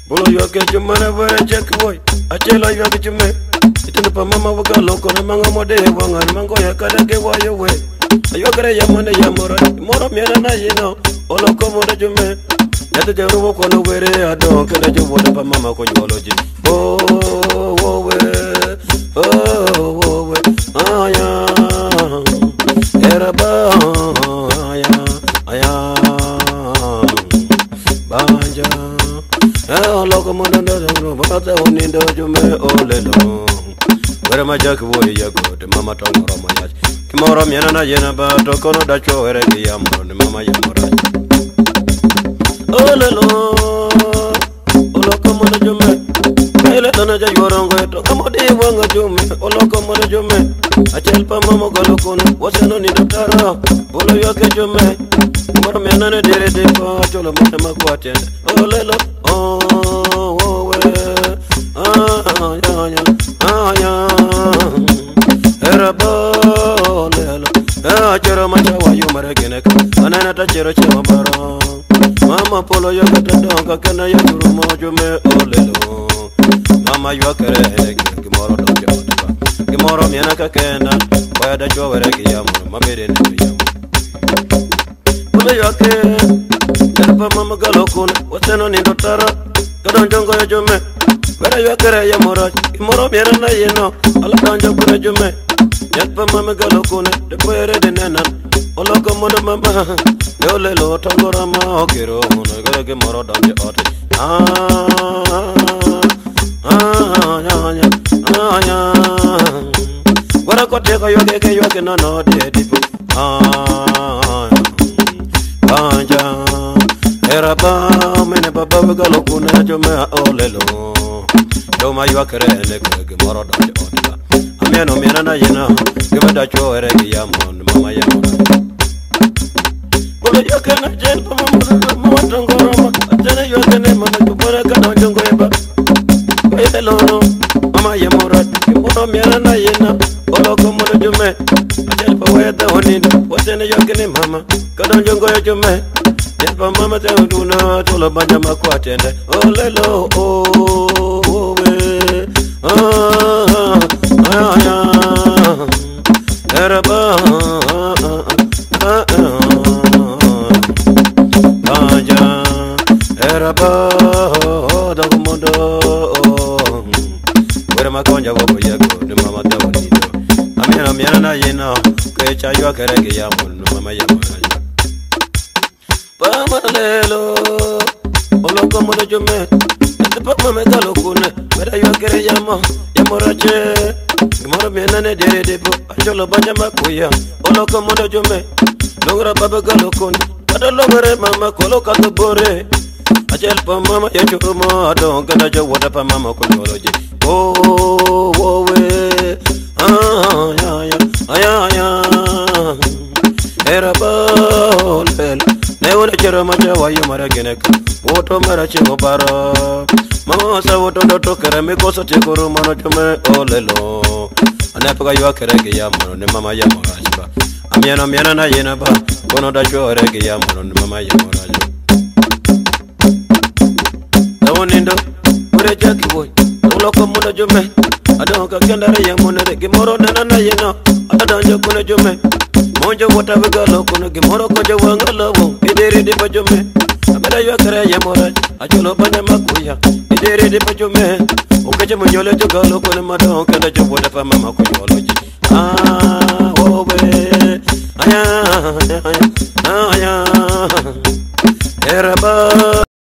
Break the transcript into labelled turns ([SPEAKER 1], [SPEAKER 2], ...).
[SPEAKER 1] Bolo yo ke chumana vere check boy. Achela yo ke chume. Itende pa mama waga loko na manga mode wanga mango ya kada ke wa yo we. Ayo kare ya mone ya moro. Moro miana na yino. Oloko mode chume. Yate je rubo kono were ado kende je wode pa mama ko nyoloji. Oh we. Oh we. Aya. Era ba aya. Banja. Loco mondo no bata unindo jume olelo. Where my jack boy ya go de mama tongo roma ya. Kimoro miana na yena ba to kono da cho ere ki amro de mama ya mora. Olelo. Loco mondo jume. Ele tana ja yorongo to kamo de wanga jume. Loco mondo jume. Achel pa mama golo kono wasano ni dotara. Bolo yo ke jume. Moro miana na dere de ko cholo mondo makwate. Olelo. Mama polo yo katadonga kana ya turumo jume olelo. Mama yo kere kimoro dojo kimoro miana kakena boya da jowere kiyamu mabere ne kiyamu. Polo yo ke erpa mama galokun waseno ni dotara kadon jongo yo jume. Where you kere ya moro kimoro miana na yeno ala donjo kune jume. Yakpa mama galokune de boyere de nena oloko mono mama yole lo tangora ma okero mono gara ke moro donjo ote ya wara kote ko yoke no no de dipo banja era ba mene baba galokune jume olelo do ma yo kere ne ke moro donjo ote Miano miana na yena, give da cho ere ya mon mama ya mora. Bolo yo kana jen pa mama tangoro ma, atene yo tene mama to pora kana jongo eba. Hello mama ya mora, moro miana na yena, bolo ko mo jume. Atel pa wa da honin, watene yo kene mama, kana jongo yo jume. Yen pa mama te uduna to lo banja ma ko atende. Oh lelo oh we. Eraba Banja Eraba Dagumondo Where my conja wabo yago de mama dawanido Amiana na yena Kecha yo kerege yamon mama yamona Pama lelo Oloko modo jume Pama me galokune Where yo kere yamo Yamorache Kimoro miana ne dere depo Acholo banja makuya Oloko modo jume Longra baba galokune Ada longre mama kolo kato bore Achel pa mama ya churumo Adon kada jo wada pa mama kunyoloji Oh we ya Era ba lel Ne wole chero macha wayo mara geneka Woto mara chego bara Mama sa woto doto kere me koso chekuru mono jume olelo Anepaga yo kere ke ya mono ne mama ya morajiba Amiana na yena ba kono da jo ere ke ya mono ne mama ya morajiba Dawonindo ure jaki boy Oloko mono jume Adon ka kendare ya mono de gimoro na yena Adon jo kono jume Monjo wata vega lokono gimoro ko jo wangalo idere de bajume Abela yo kere ya moraj Acholo banya makuya idere de bajume Okeje monyole jo galo kono madon kenda jo wada pa mama ko yoloji oh we aya